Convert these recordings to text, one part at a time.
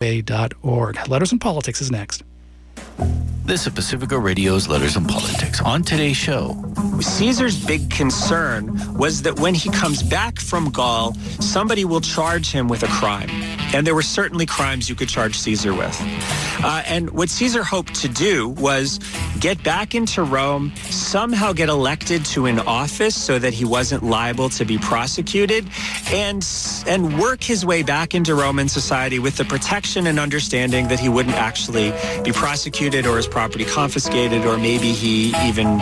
www.letters.org. Letters and Politics is next. This is Pacifica Radio's Letters and Politics. On today's show, Caesar's big concern was that when he comes back from Gaul, somebody will charge him with a crime. And there were certainly crimes you could charge Caesar with. And what Caesar hoped to do was get back into Rome, somehow get elected to an office so that he wasn't liable to be prosecuted, and work his way back into Roman society with the protection and understanding that he wouldn't actually be prosecuted or his property confiscated, or maybe he even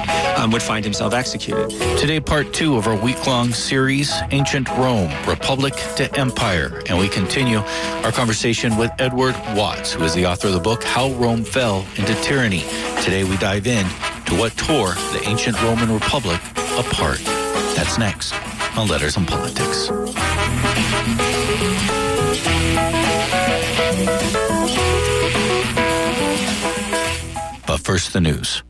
would find himself executed. Today, part 2 of our week-long series, Ancient Rome, Republic to Empire. And we continue our conversation with Edward Watts, who is the author of the book, How Rome Fell into Tyranny. Today, we dive in to what tore the ancient Roman Republic apart. That's next on Letters and Politics. But first, the news.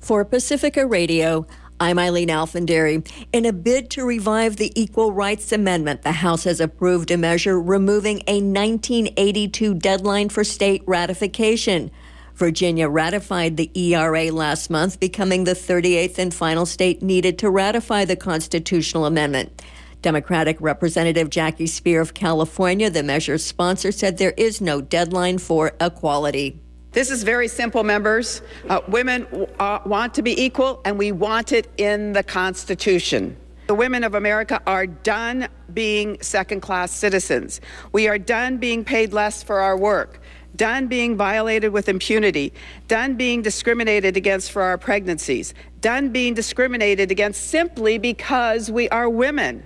For Pacifica Radio, I'm Eileen Alfandary. In a bid to revive the Equal Rights Amendment, the House has approved a measure removing a 1982 deadline for state ratification. Virginia ratified the ERA last month, becoming the 38th and final state needed to ratify the constitutional amendment. Democratic Representative Jackie Speer of California, the measure's sponsor, said there is no deadline for equality. This is very simple, members. Women want to be equal, and we want it in the Constitution. The women of America are done being second-class citizens. We are done being paid less for our work, done being violated with impunity, done being discriminated against for our pregnancies, done being discriminated against simply because we are women.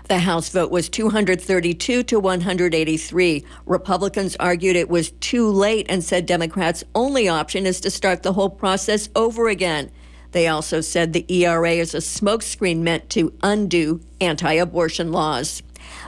The House vote was 232 to 183. Republicans argued it was too late and said Democrats' only option is to start the whole process over again. They also said the ERA is a smokescreen meant to undo anti-abortion laws.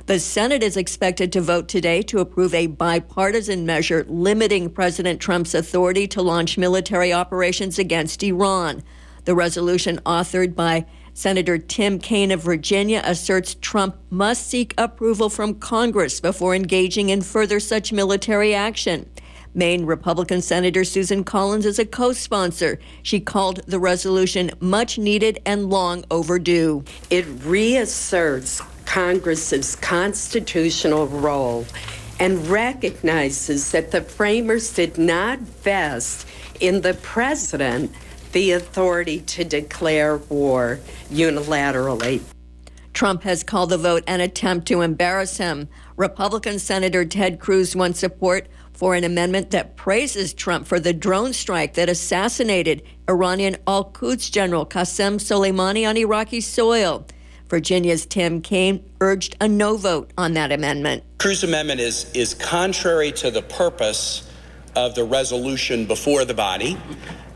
The Senate is expected to vote today to approve a bipartisan measure limiting President Trump's authority to launch military operations against Iran. The resolution, authored by Senator Tim Kaine of Virginia, asserts Trump must seek approval from Congress before engaging in further such military action. Maine Republican Senator Susan Collins is a co-sponsor. She called the resolution much needed and long overdue. It reasserts Congress's constitutional role and recognizes that the framers did not vest in the president the authority to declare war unilaterally. Trump has called the vote an attempt to embarrass him. Republican Senator Ted Cruz won support for an amendment that praises Trump for the drone strike that assassinated Iranian Al-Quds General Qasem Soleimani on Iraqi soil. Virginia's Tim Kaine urged a no vote on that amendment. Cruz's amendment is contrary to the purpose of the resolution before the body.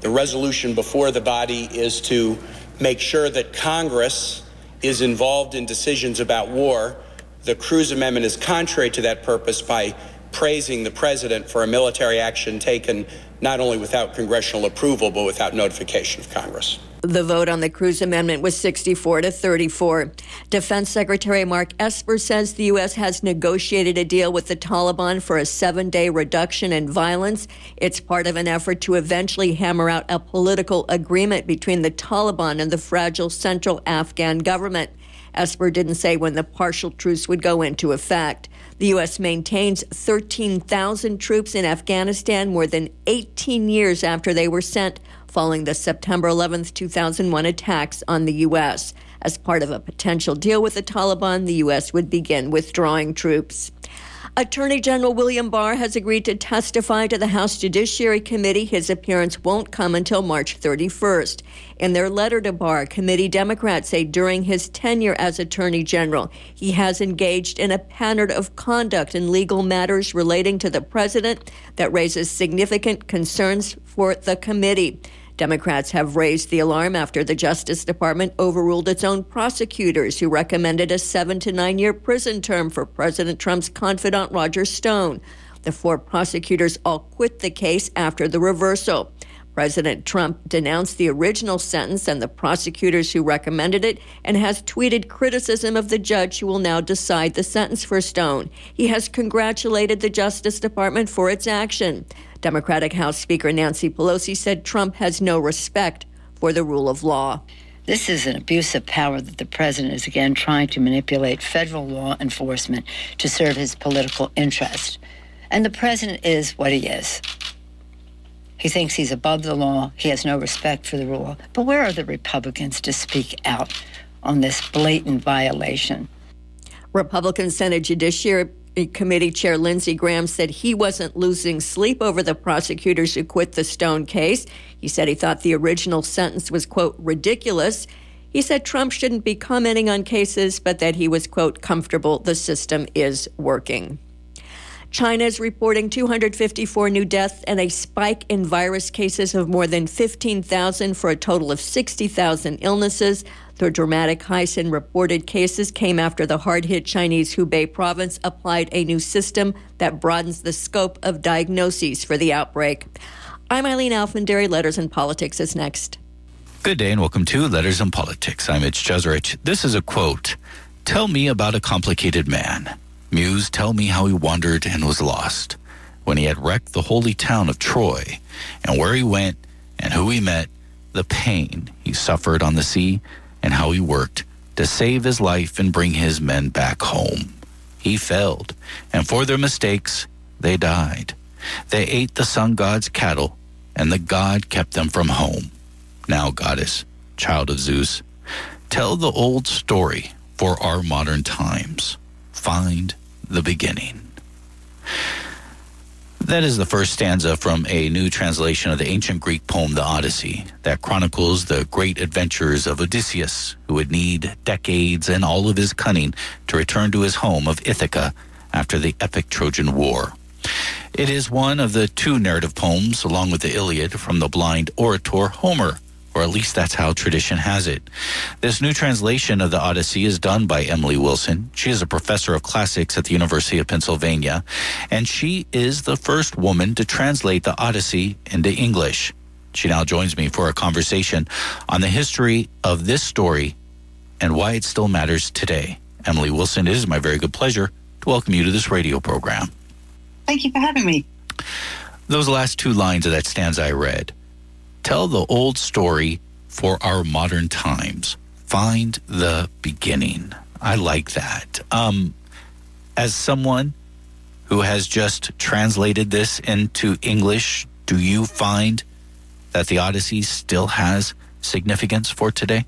The resolution before the body is to make sure that Congress is involved in decisions about war. The Cruz amendment is contrary to that purpose by praising the president for a military action taken not only without congressional approval, but without notification of Congress. The vote on the Cruz amendment was 64 to 34. Defense Secretary Mark Esper says the U.S. has negotiated a deal with the Taliban for a 7-day reduction in violence. It's part of an effort to eventually hammer out a political agreement between the Taliban and the fragile central Afghan government. Esper didn't say when the partial truce would go into effect. The U.S. maintains 13,000 troops in Afghanistan, more than 18 years after they were sent following the September 11, 2001 attacks on the U.S. As part of a potential deal with the Taliban, the U.S. would begin withdrawing troops. Attorney General William Barr has agreed to testify to the House Judiciary Committee. His appearance won't come until March 31st. In their letter to Barr, committee Democrats say during his tenure as Attorney General, he has engaged in a pattern of conduct in legal matters relating to the president that raises significant concerns for the committee. Democrats have raised the alarm after the Justice Department overruled its own prosecutors who recommended a 7 to 9 year prison term for President Trump's confidant Roger Stone. The 4 prosecutors all quit the case after the reversal. President Trump denounced the original sentence and the prosecutors who recommended it and has tweeted criticism of the judge who will now decide the sentence for Stone. He has congratulated the Justice Department for its action. Democratic House Speaker Nancy Pelosi said Trump has no respect for the rule of law. This is an abuse of power that the president is again trying to manipulate federal law enforcement to serve his political interest. And the president is what he is. He thinks he's above the law. He has no respect for the rule. But where are the Republicans to speak out on this blatant violation? Republican Senate Judiciary Committee Chair Lindsey Graham said he wasn't losing sleep over the prosecutors who quit the Stone case. He said he thought the original sentence was, quote, ridiculous. He said Trump shouldn't be commenting on cases, but that he was, quote, comfortable the system is working. China is reporting 254 new deaths and a spike in virus cases of more than 15,000 for a total of 60,000 illnesses. The dramatic hikes in reported cases came after the hard-hit Chinese Hubei province applied a new system that broadens the scope of diagnoses for the outbreak. I'm Eileen Alfandary. Letters and Politics is next. Good day and welcome to Letters and Politics. I'm Mitch Jeserich. This is a quote. Tell me about a complicated man. Muse, tell me how he wandered and was lost when he had wrecked the holy town of Troy, and where he went and who he met, the pain he suffered on the sea, and how he worked to save his life and bring his men back home. He failed, and for their mistakes, they died. They ate the sun god's cattle, and the god kept them from home. Now, goddess, child of Zeus, tell the old story for our modern times. Find the beginning. That is the first stanza from a new translation of the ancient Greek poem, the Odyssey, that chronicles the great adventures of Odysseus, who would need decades and all of his cunning to return to his home of Ithaca after the epic Trojan War. It is one of the two narrative poems, along with the Iliad, from the blind orator Homer, or at least that's how tradition has it. This new translation of the Odyssey is done by Emily Wilson. She is a professor of classics at the University of Pennsylvania, and she is the first woman to translate the Odyssey into English. She now joins me for a conversation on the history of this story and why it still matters today. Emily Wilson, it is my very good pleasure to welcome you to this radio program. Thank you for having me. Those last two lines of that stanza I read. Tell the old story for our modern times. Find the beginning. I like that. As someone who has just translated this into English, do you find that the Odyssey still has significance for today?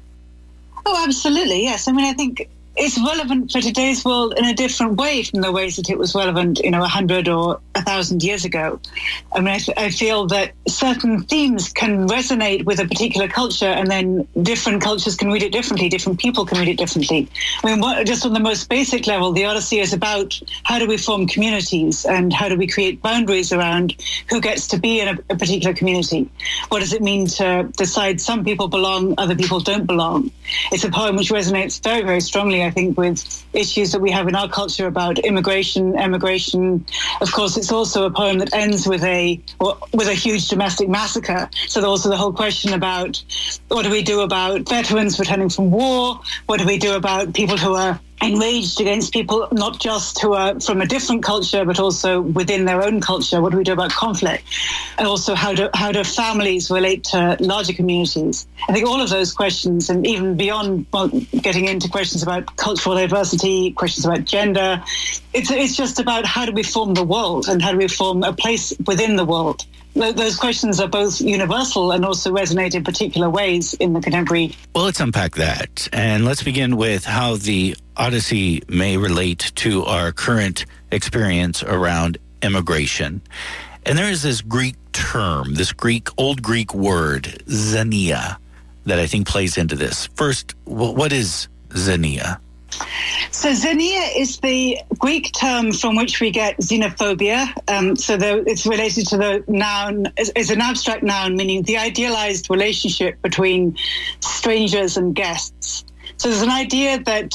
Oh, absolutely, yes. I mean, I think it's relevant for today's world in a different way from the ways that it was relevant, 100 or 1,000 years ago. I mean, I feel that certain themes can resonate with a particular culture, and then different cultures can read it differently. Different people can read it differently. I mean, just on the most basic level, the Odyssey is about how do we form communities and how do we create boundaries around who gets to be in a particular community. What does it mean to decide some people belong, other people don't belong? It's a poem which resonates very, very strongly, I think, with issues that we have in our culture about immigration, emigration. Of course, it's also a poem that ends with a huge domestic massacre. So there's also the whole question about what do we do about veterans returning from war? What do we do about people who are enraged against people not just who are from a different culture, but also within their own culture? What do we do about conflict? And also how do families relate to larger communities? I think all of those questions, and even beyond getting into questions about cultural diversity, questions about gender, it's just about how do we form the world and how do we form a place within the world? Those questions are both universal and also resonate in particular ways in the contemporary. Well, let's unpack that. And let's begin with how the Odyssey may relate to our current experience around immigration. And there is this Greek term, this old Greek word, xenia, that I think plays into this. First, what is xenia? So xenia is the Greek term from which we get xenophobia. It's related to the noun, is an abstract noun, meaning the idealized relationship between strangers and guests. So there's an idea that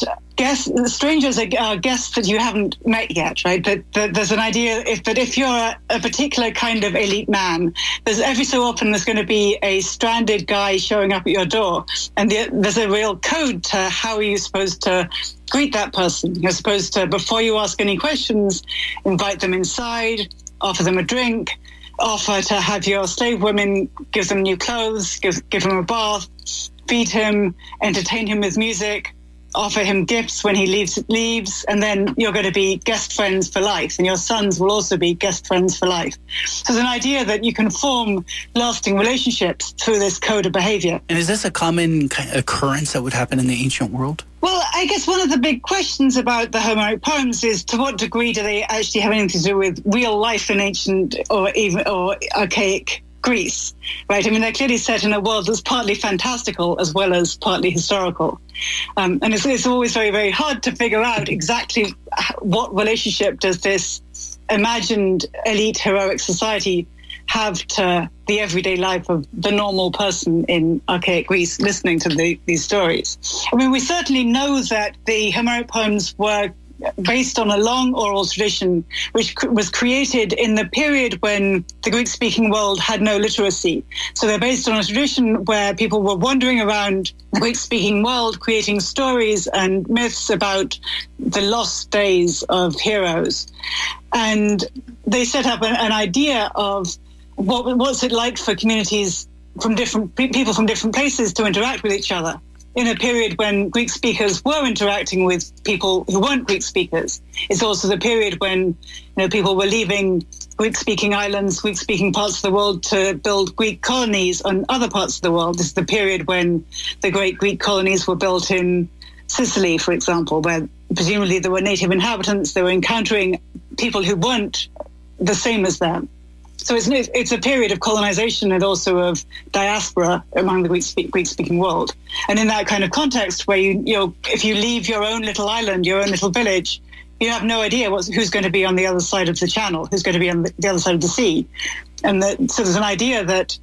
strangers are guests that you haven't met yet, right? That there's an idea that if you're a particular kind of elite man, there's every so often there's going to be a stranded guy showing up at your door, and there's a real code to how are you supposed to greet that person. You're supposed to, before you ask any questions, invite them inside, offer them a drink, offer to have your slave women give them new clothes, give him a bath, feed him, entertain him with music, offer him gifts when he leaves, and then you're going to be guest friends for life, and your sons will also be guest friends for life. So there's an idea that you can form lasting relationships through this code of behavior. And is this a common occurrence that would happen in the ancient world? Well, I guess one of the big questions about the Homeric poems is to what degree do they actually have anything to do with real life in ancient or archaic Greece, right? I mean, they're clearly set in a world that's partly fantastical as well as partly historical. And it's always very, very hard to figure out exactly what relationship does this imagined elite heroic society have to the everyday life of the normal person in archaic Greece listening to these stories. I mean, we certainly know that the Homeric poems were based on a long oral tradition which was created in the period when the Greek-speaking world had no literacy. So they're based on a tradition where people were wandering around the Greek-speaking world creating stories and myths about the lost days of heroes. And they set up an idea of what's it like for communities from different people from different places to interact with each other in a period when Greek speakers were interacting with people who weren't Greek speakers. It's also the period when people were leaving Greek-speaking islands, Greek-speaking parts of the world to build Greek colonies on other parts of the world. This is the period when the great Greek colonies were built in Sicily, for example, where presumably there were native inhabitants. They were encountering people who weren't the same as them. So it's a period of colonization and also of diaspora among the Greek-speaking world. And in that kind of context where if you leave your own little island, your own little village, you have no idea who's going to be on the other side of the channel, who's going to be on the other side of the sea. And so there's an idea that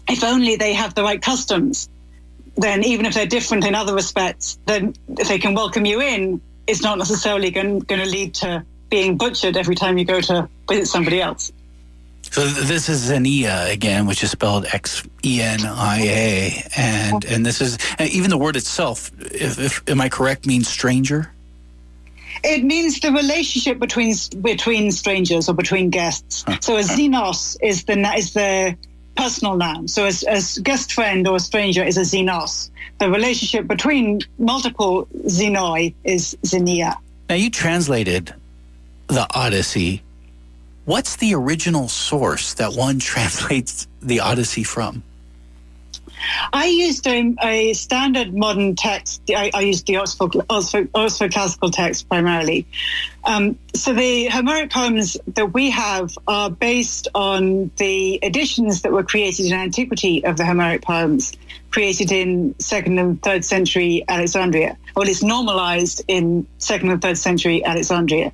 if only they have the right customs, then even if they're different in other respects, then if they can welcome you in, it's not necessarily going to lead to being butchered every time you go to visit somebody else. So this is Xenia again, which is spelled Xenia, and this is even the word itself. If am I correct, means stranger? It means the relationship between strangers or between guests. So a xenos is the personal noun. So as guest friend or a stranger is a xenos. The relationship between multiple xenoi is xenia. Now you translated the Odyssey. What's the original source that one translates the Odyssey from? I used a standard modern text. I used the Oxford Classical text primarily. So the Homeric poems that we have are based on the editions that were created in antiquity of the Homeric poems, created in 2nd and 3rd century Alexandria. Well, it's normalized in 2nd and 3rd century Alexandria.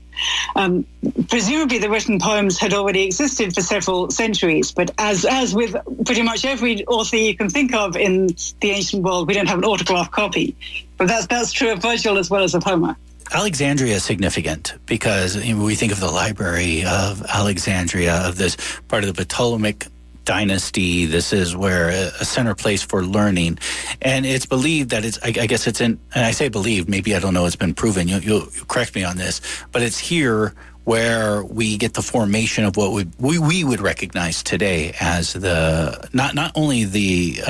Presumably the written poems had already existed for several centuries, but as with pretty much every author you can think of in the ancient world, we don't have an autographed copy. But that's true of Virgil as well as of Homer. Alexandria is significant because we think of the Library of Alexandria, of this part of the Ptolemaic dynasty. This is where a center place for learning, and it's believed that I guess it's in, and I say believed, maybe I don't know, it's been proven, you'll correct me on this, but it's here where we get the formation of what we would recognize today as the not only the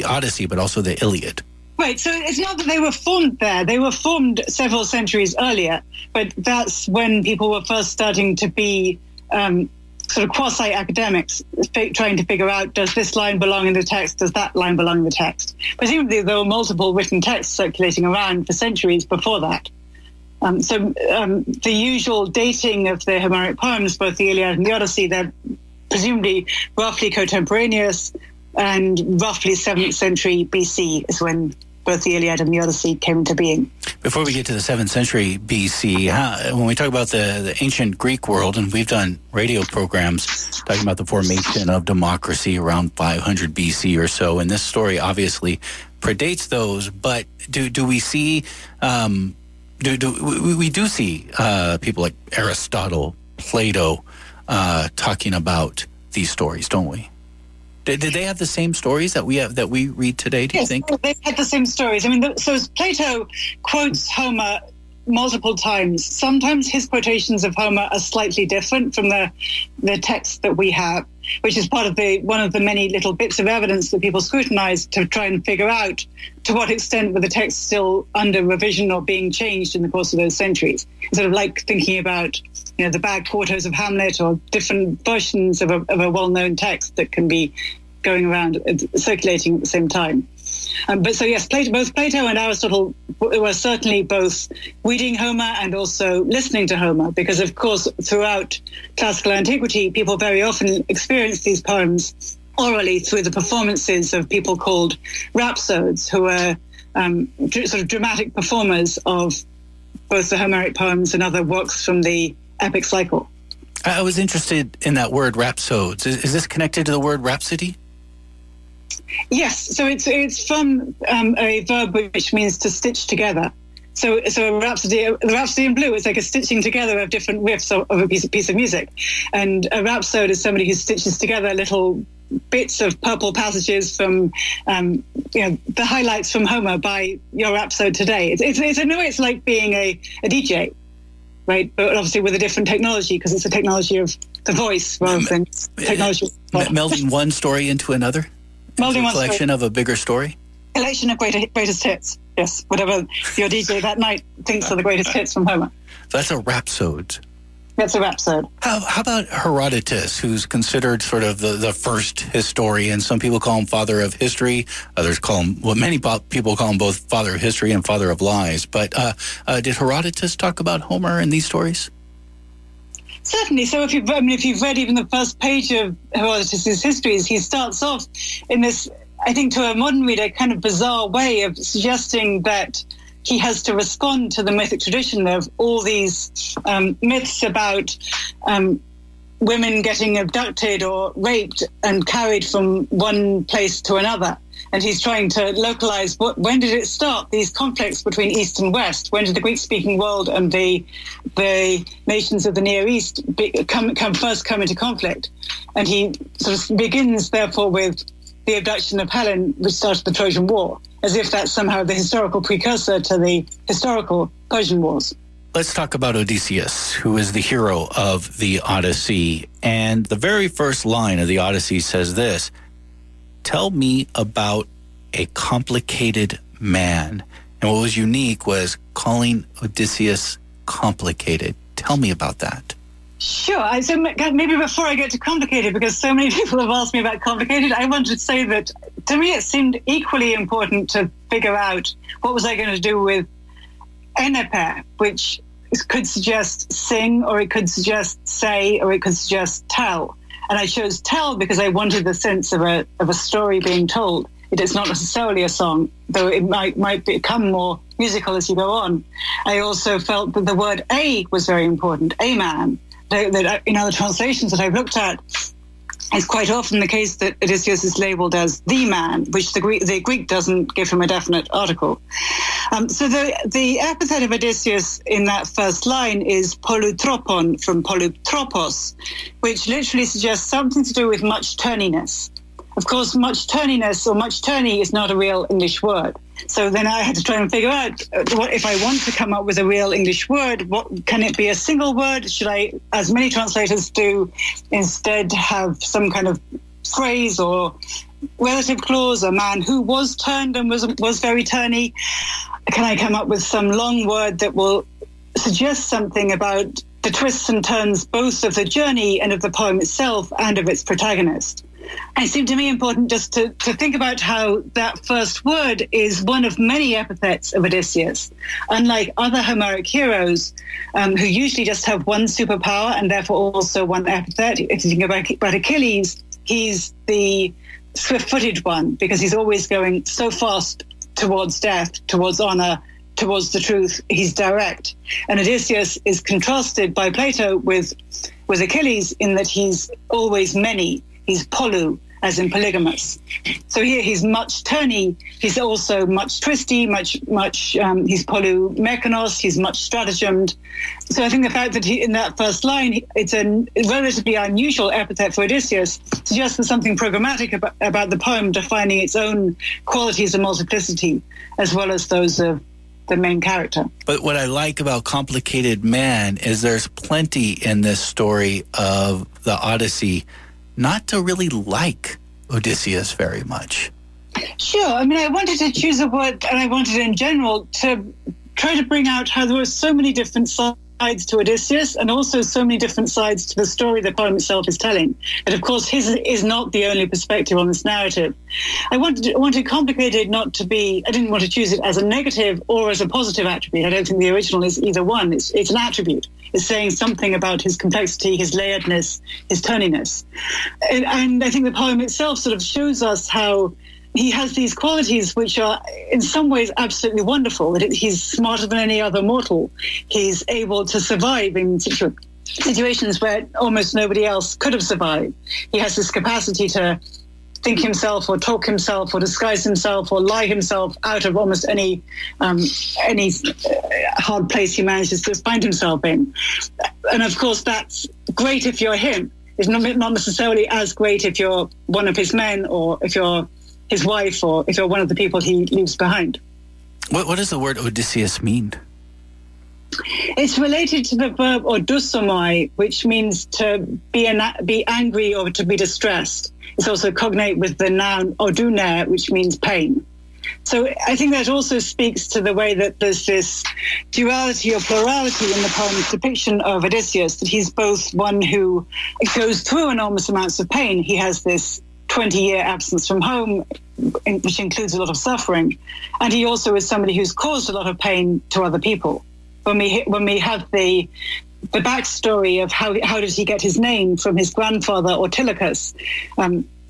Odyssey but also the Iliad. Right, so it's not that they were formed there. They were formed several centuries earlier, but that's when people were first starting to be sort of quasi-academics, trying to figure out, does this line belong in the text, does that line belong in the text? Presumably there were multiple written texts circulating around for centuries before that. So the usual dating of the Homeric poems, both the Iliad and the Odyssey, they're presumably roughly contemporaneous, and roughly 7th century BC is when both the Iliad and the Odyssey came into being. Before we get to the 7th century BC, when we talk about the ancient Greek world, and we've done radio programs talking about the formation of democracy around 500 BC or so, and this story obviously predates those, but do we see, we do see people like Aristotle, Plato, talking about these stories, don't we? Did they have the same stories that we read today, do you think? Yes, they had the same stories. I mean, so Plato quotes Homer multiple times. Sometimes his quotations of Homer are slightly different from the text that we have, which is part of one of the many little bits of evidence that people scrutinize to try and figure out to what extent were the texts still under revision or being changed in the course of those centuries. It's sort of like thinking about, the bad quartos of Hamlet or different versions of a well-known text that can be going around, circulating at the same time. But so yes, both Plato and Aristotle were certainly both reading Homer and also listening to Homer, because of course throughout classical antiquity, people very often experienced these poems orally through the performances of people called rhapsodes, who were sort of dramatic performers of both the Homeric poems and other works from the epic cycle. I was interested in that word rhapsodes. Is this connected to the word rhapsody? Yes, so it's from a verb which means to stitch together. So a rhapsody, the Rhapsody in Blue is like a stitching together of different riffs of a piece of music, and a rhapsode is somebody who stitches together little bits of purple passages from the highlights from Homer by your rhapsode today. It's in a way it's like being a DJ, right? But obviously with a different technology, because it's a technology of the voice rather than technology. Melding one story into another. Melding one collection of a bigger story? Collection of greatest hits, yes. Whatever your DJ that night thinks are the greatest hits from Homer. So that's a rhapsode. That's a rhapsode. How about Herodotus, who's considered sort of the first historian? Some people call him father of history. Others call him, many people call him both father of history and father of lies. But did Herodotus talk about Homer in these stories? Certainly. So if you've read even the first page of Herodotus' histories, he starts off in this, I think to a modern reader, kind of bizarre way of suggesting that he has to respond to the mythic tradition of all these myths about women getting abducted or raped and carried from one place to another. And he's trying to localize when did it start, these conflicts between East and West? When did the Greek-speaking world and the nations of the Near East first come into conflict? And he sort of begins, therefore, with the abduction of Helen, which started the Trojan War, as if that's somehow the historical precursor to the historical Persian Wars. Let's talk about Odysseus, who is the hero of the Odyssey. And the very first line of the Odyssey says this: "Tell me about a complicated man." And what was unique was calling Odysseus complicated. Tell me about that. Sure. So maybe before I get to complicated, because so many people have asked me about complicated, I wanted to say that to me it seemed equally important to figure out what was I going to do with enepe, which could suggest sing, or it could suggest say, or it could suggest tell. And I chose tell because I wanted the sense of a story being told. It is not necessarily a song, though it might become more musical as you go on. I also felt that the word a was very important, a man. That in other translations that I've looked at, it's quite often the case that Odysseus is labeled as the man, which the Greek doesn't give him a definite article. So the epithet of Odysseus in that first line is polutropon, from polutropos, which literally suggests something to do with much turniness. Of course, much turniness or much turny is not a real English word. So then I had to try and figure out what if I want to come up with a real English word, what can it be a single word? Should I, as many translators do, instead have some kind of phrase or relative clause, a man who was turned and was very turny? Can I come up with some long word that will suggest something about the twists and turns both of the journey and of the poem itself and of its protagonist? It seemed to me important just to think about how that first word is one of many epithets of Odysseus. Unlike other Homeric heroes, who usually just have one superpower and therefore also one epithet, if you think about Achilles, he's the swift-footed one because he's always going so fast towards death, towards honor, towards the truth. He's direct. And Odysseus is contrasted by Plato with Achilles in that he's always many. He's pollu, as in polygamous. So here he's much turny. He's also much twisty, he's polymekanos, he's much stratagemed. So I think the fact that in that first line, it's a relatively unusual epithet for Odysseus, suggests there's something programmatic about the poem defining its own qualities and multiplicity, as well as those of the main character. But what I like about Complicated Man is there's plenty in this story of the Odyssey not to really like Odysseus very much. Sure. I mean, I wanted to choose a word, and I wanted in general to try to bring out how there were so many different sides to Odysseus and also so many different sides to the story the poem itself is telling. And of course, his is not the only perspective on this narrative. I wanted Complicated not to be, I didn't want to choose it as a negative or as a positive attribute. I don't think the original is either one. It's an attribute. It's saying something about his complexity, his layeredness, his turniness. And I think the poem itself sort of shows us how he has these qualities which are in some ways absolutely wonderful, that he's smarter than any other mortal. He's able to survive in situations where almost nobody else could have survived. He has this capacity to think himself or talk himself or disguise himself or lie himself out of almost any hard place he manages to find himself in. And of course, that's great if you're him. It's not necessarily as great if you're one of his men or if you're his wife or if you're one of the people he leaves behind. What does the word Odysseus mean? It's related to the verb odousomai, which means to be angry or to be distressed. It's also cognate with the noun oduner, which means pain. So I think that also speaks to the way that there's this duality or plurality in the poem's depiction of Odysseus, that he's both one who goes through enormous amounts of pain. He has this 20-year absence from home, which includes a lot of suffering. And he also is somebody who's caused a lot of pain to other people. When we have the backstory of how did he get his name from his grandfather Ortilochus,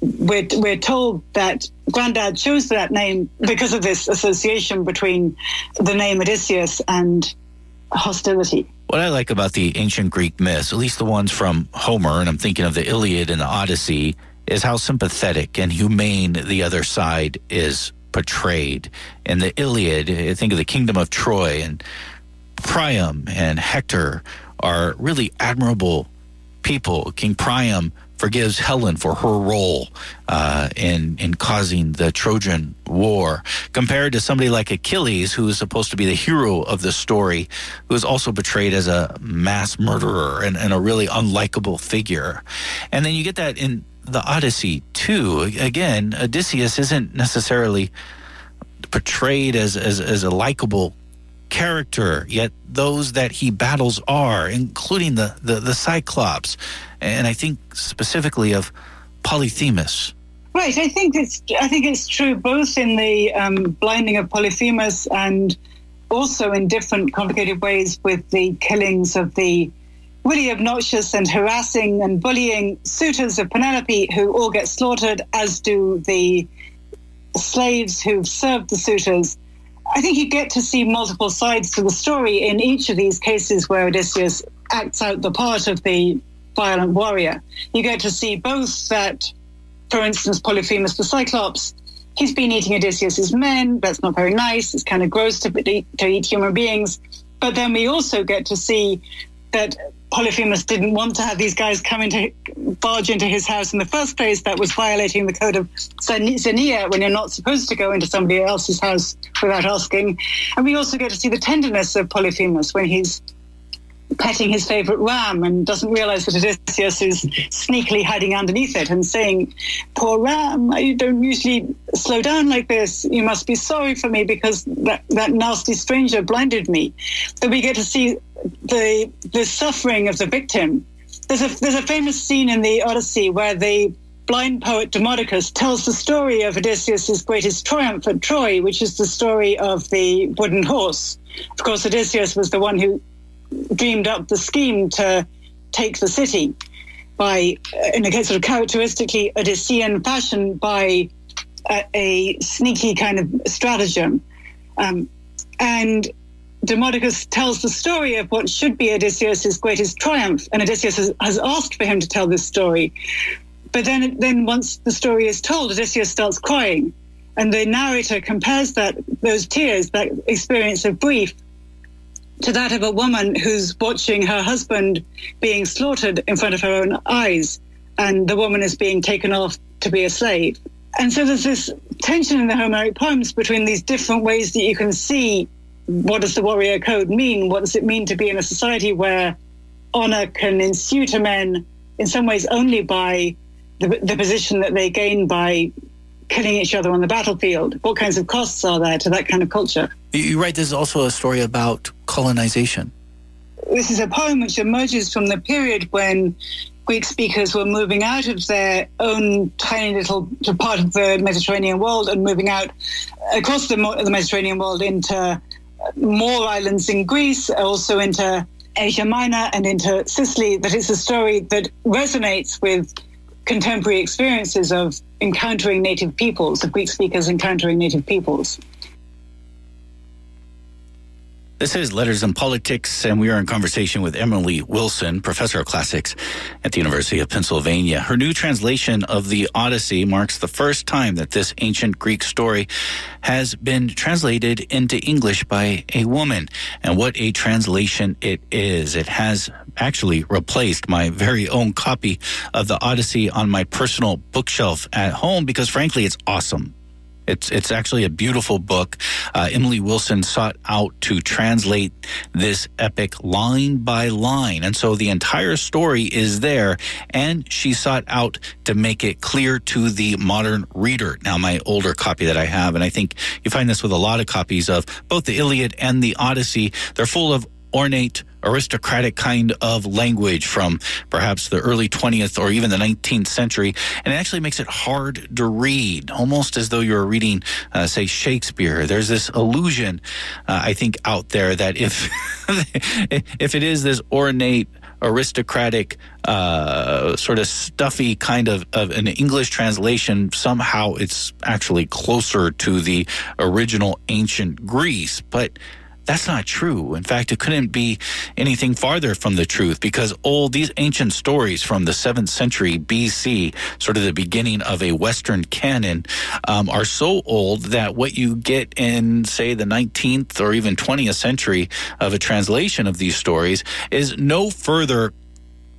we're told that Grandad chose that name because of this association between the name Odysseus and hostility. What I like about the ancient Greek myths, at least the ones from Homer, and I'm thinking of the Iliad and the Odyssey, is how sympathetic and humane the other side is portrayed. In the Iliad, I think of the kingdom of Troy, and Priam and Hector are really admirable people. King Priam forgives Helen for her role in causing the Trojan War, compared to somebody like Achilles, who is supposed to be the hero of the story, who is also portrayed as a mass murderer and a really unlikable figure. And then you get that in the Odyssey too. Again, Odysseus isn't necessarily portrayed as a likable character, yet those that he battles are, including the Cyclops, and I think specifically of Polyphemus. Right, I think it's true both in the blinding of Polyphemus and also in different complicated ways with the killings of the really obnoxious and harassing and bullying suitors of Penelope, who all get slaughtered, as do the slaves who've served the suitors. I think you get to see multiple sides to the story in each of these cases where Odysseus acts out the part of the violent warrior. You get to see both that, for instance, Polyphemus the Cyclops, he's been eating Odysseus's men. That's not very nice. It's kind of gross to eat human beings. But then we also get to see that Polyphemus didn't want to have these guys barge into his house in the first place. That was violating the code of Xenia, when you're not supposed to go into somebody else's house without asking. And we also get to see the tenderness of Polyphemus when he's petting his favorite ram and doesn't realize that Odysseus is sneakily hiding underneath it and saying, "Poor ram, you don't usually slow down like this. You must be sorry for me because that nasty stranger blinded me." That we get to see the suffering of the victim. There's a famous scene in the Odyssey where the blind poet Demodocus tells the story of Odysseus's greatest triumph at Troy, which is the story of the wooden horse. Of course, Odysseus was the one who dreamed up the scheme to take the city by, in a sort of characteristically Odyssean fashion, by a sneaky kind of stratagem. And Demodocus tells the story of what should be Odysseus' greatest triumph, and Odysseus has asked for him to tell this story. But then once the story is told, Odysseus starts crying, and the narrator compares those tears, that experience of grief, to that of a woman who's watching her husband being slaughtered in front of her own eyes, and the woman is being taken off to be a slave. And so there's this tension in the Homeric poems between these different ways that you can see what does the warrior code mean? What does it mean to be in a society where honor can ensue to men in some ways only by the position that they gain by killing each other on the battlefield? What kinds of costs are there to that kind of culture? You write, this is also a story about colonization. This is a poem which emerges from the period when Greek speakers were moving out of their own tiny little part of the Mediterranean world and moving out across the Mediterranean world into more islands in Greece, also into Asia Minor and into Sicily. That it's a story that resonates with contemporary experiences of encountering native peoples, of Greek speakers encountering native peoples. This is Letters and Politics, and we are in conversation with Emily Wilson, professor of classics at the University of Pennsylvania. Her new translation of the Odyssey marks the first time that this ancient Greek story has been translated into English by a woman. And what a translation it is. It has actually replaced my very own copy of the Odyssey on my personal bookshelf at home because, frankly, it's awesome. It's actually a beautiful book. Emily Wilson sought out to translate this epic line by line. And so the entire story is there, and she sought out to make it clear to the modern reader. Now, my older copy that I have, and I think you find this with a lot of copies of both the Iliad and the Odyssey, they're full of ornate, aristocratic kind of language from perhaps the early 20th or even the 19th century, and it actually makes it hard to read, almost as though you're reading, say, Shakespeare. There's this illusion, I think, out there that if if it is this ornate, aristocratic, sort of stuffy kind of an English translation, somehow it's actually closer to the original ancient Greece. But that's not true. In fact, it couldn't be anything farther from the truth, because all these ancient stories from the 7th century BC, sort of the beginning of a Western canon, are so old that what you get in, say, the 19th or even 20th century of a translation of these stories is no further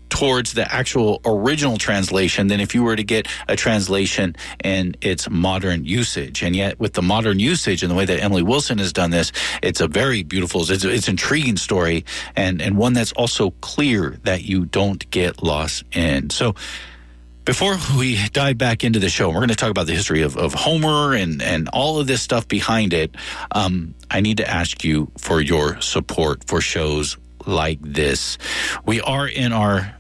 towards the actual original translation than if you were to get a translation in its modern usage. And yet with the modern usage and the way that Emily Wilson has done this, it's a very beautiful, it's intriguing story, and one that's also clear that you don't get lost in. So before we dive back into the show, we're going to talk about the history of Homer and all of this stuff behind it. I need to ask you for your support for shows like this. We are in our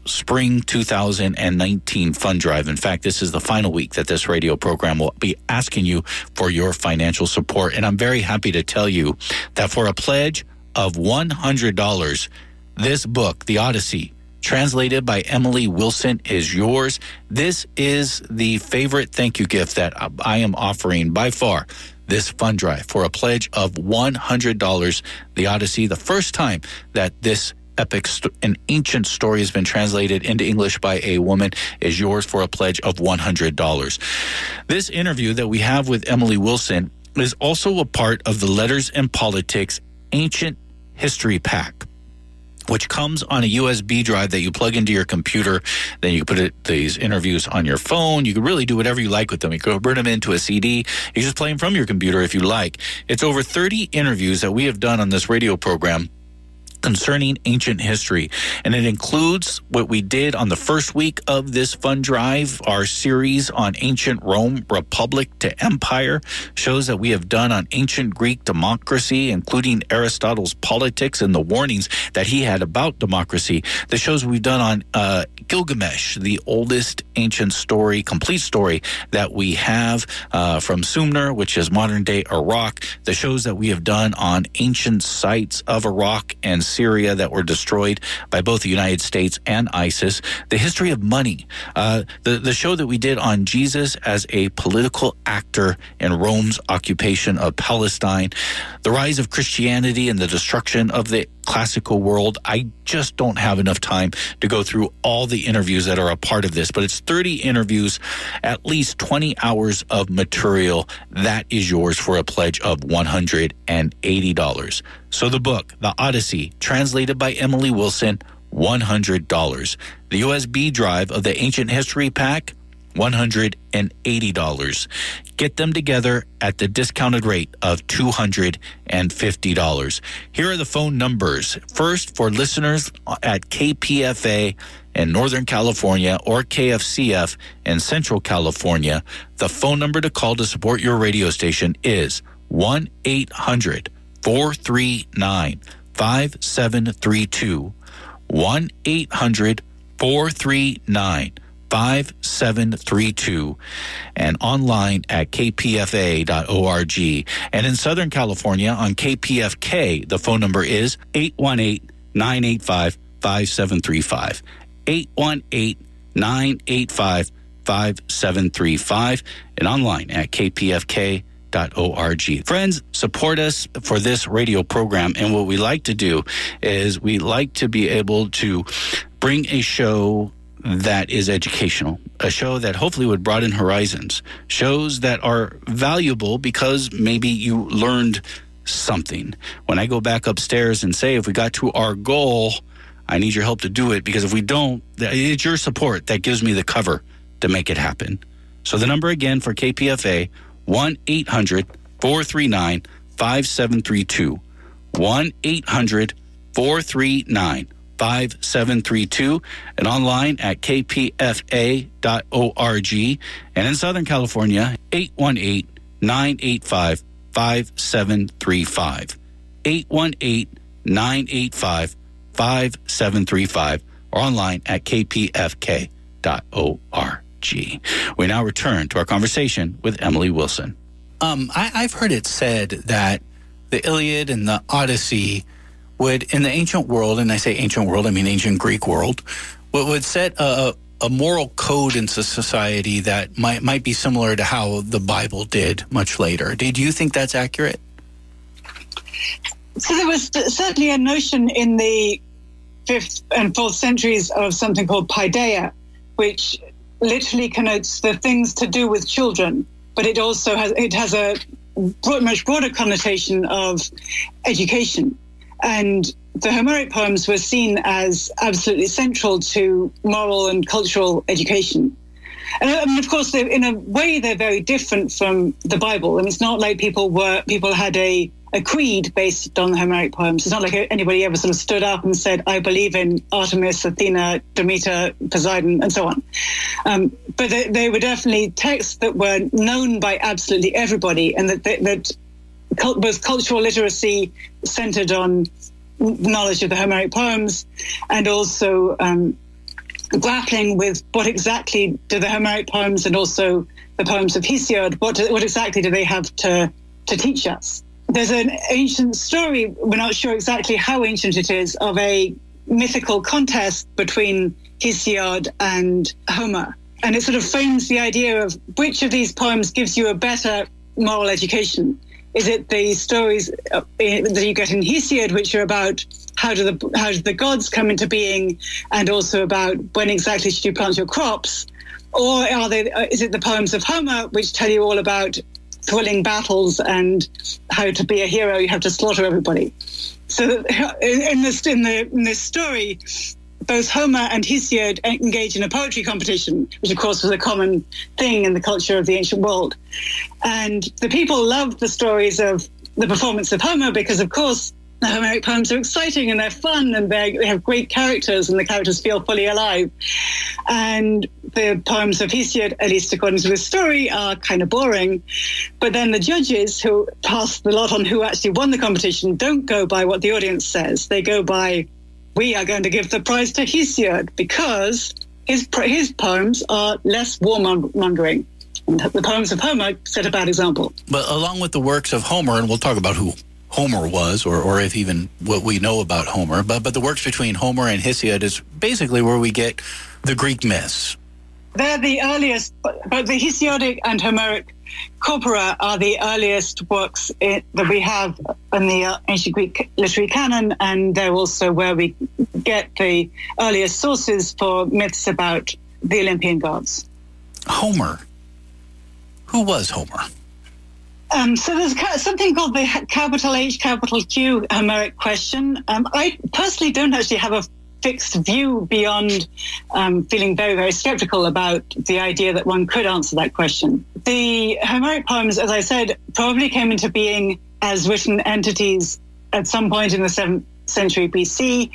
Spring 2019 fund drive. In fact, this is the final week that this radio program will be asking you for your financial support. And I'm very happy to tell you that for a pledge of $100, this book, The Odyssey, translated by Emily Wilson, is yours. This is the favorite thank you gift that I am offering by far this fund drive. For a pledge of $100, The Odyssey, the first time that this epic and ancient story has been translated into English by a woman, is yours for a pledge of $100. This interview that we have with Emily Wilson is also a part of the Letters and Politics Ancient History Pack, which comes on a USB drive that you plug into your computer. Then you put these interviews on your phone. You can really do whatever you like with them. You can burn them into a CD. You just play them from your computer if you like. It's over 30 interviews that we have done on this radio program concerning ancient history. And it includes what we did on the first week of this fund drive, our series on ancient Rome, Republic to Empire, shows that we have done on ancient Greek democracy, including Aristotle's Politics and the warnings that he had about democracy. The shows we've done on Gilgamesh, the oldest ancient story, complete story that we have from Sumner, which is modern day Iraq. The shows that we have done on ancient sites of Iraq and Syria that were destroyed by both the United States and ISIS, the history of money, the show that we did on Jesus as a political actor in Rome's occupation of Palestine, the rise of Christianity and the destruction of the classical world. I just don't have enough time to go through all the interviews that are a part of this, but it's 30 interviews, at least 20 hours of material. That is yours for a pledge of $180. So the book, The Odyssey, translated by Emily Wilson, $100. The USB drive of the Ancient History Pack, $180. Get them together at the discounted rate of $250. Here are the phone numbers. First, for listeners at KPFA in Northern California or KFCF in Central California, the phone number to call to support your radio station is 1-800-439-5732. 1-800-439-5732, and online at kpfa.org. And in Southern California on KPFK, the phone number is 818-985-5735. 818-985-5735, and online at kpfk.org. Friends, support us for this radio program, and what we like to do is we like to be able to bring a show that is educational, a show that hopefully would broaden horizons, shows that are valuable because maybe you learned something. When I go back upstairs and say, if we got to our goal, I need your help to do it, because if we don't, it's your support that gives me the cover to make it happen. So the number again for KPFA, 1-800-439-5732. 1-800-439-5732, and online at kpfa.org. And in Southern California, 818-985-5735. 818-985-5735, or online at kpfk.org. We now return to our conversation with Emily Wilson. I've heard it said that the Iliad and the Odyssey would, in the ancient world, and I say ancient world, I mean ancient Greek world, would set a moral code into society that might be similar to how the Bible did much later. Do you think that's accurate? So there was certainly a notion in the 5th and 4th centuries of something called paideia, which literally connotes the things to do with children, but it also has a much broader connotation of education. And the Homeric poems were seen as absolutely central to moral and cultural education. And I mean, of course, in a way, they're very different from the Bible. I mean, it's not like people had a creed based on the Homeric poems. It's not like anybody ever sort of stood up and said, I believe in Artemis, Athena, Demeter, Poseidon, and so on. But they were definitely texts that were known by absolutely everybody, and that both cultural literacy centered on knowledge of the Homeric poems, and also grappling with what exactly do the Homeric poems and also the poems of Hesiod, what exactly do they have to teach us? There's an ancient story, we're not sure exactly how ancient it is, of a mythical contest between Hesiod and Homer. And it sort of frames the idea of which of these poems gives you a better moral education. Is it the stories that you get in Hesiod, which are about how do the gods come into being, and also about when exactly should you plant your crops? Or is it the poems of Homer, which tell you all about thrilling battles and how to be a hero you have to slaughter everybody? So in this story, both Homer and Hesiod engage in a poetry competition, which of course was a common thing in the culture of the ancient world. And the people loved the stories of the performance of Homer because, of course, the Homeric poems are exciting and they're fun and they have great characters and the characters feel fully alive. And the poems of Hesiod, at least according to this story, are kind of boring. But then the judges who pass the lot on who actually won the competition don't go by what the audience says. They go by, we are going to give the prize to Hesiod because his poems are less warmongering. And the poems of Homer set a bad example. But along with the works of Homer, and we'll talk about who Homer was, or if even what we know about Homer. But the works between Homer and Hesiod is basically where we get the Greek myths. They're the earliest, but the Hesiodic and Homeric corpora are the earliest works that we have in the ancient Greek literary canon, and they're also where we get the earliest sources for myths about the Olympian gods. Homer. Who was Homer? So there's something called the capital H, capital Q Homeric question. I personally don't actually have a fixed view beyond feeling very, very skeptical about the idea that one could answer that question. The Homeric poems, as I said, probably came into being as written entities at some point in the 7th century BC.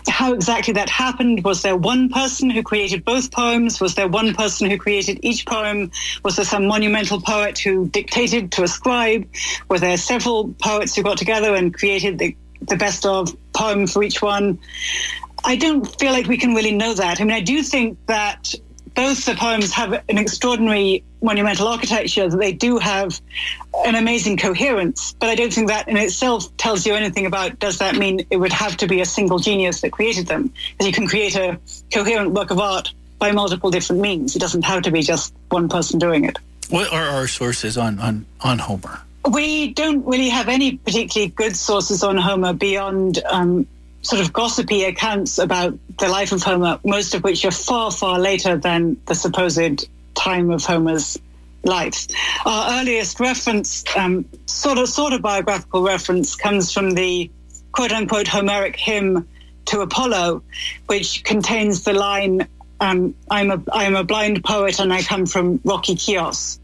How exactly that happened? Was there one person who created both poems? Was there one person who created each poem? Was there some monumental poet who dictated to a scribe? Were there several poets who got together and created the best of poem for each one? I don't feel like we can really know that. I mean, I do think that both the poems have an extraordinary monumental architecture, that they do have an amazing coherence, but I don't think that in itself tells you anything about, does that mean it would have to be a single genius that created them? Because you can create a coherent work of art by multiple different means. It doesn't have to be just one person doing it. What are our sources on Homer? We don't really have any particularly good sources on Homer beyond sort of gossipy accounts about the life of Homer, most of which are far, far later than the supposed time of Homer's life. Our earliest reference, sort of biographical reference, comes from the quote-unquote Homeric hymn to Apollo, which contains the line, I'm a blind poet and I come from rocky Chios,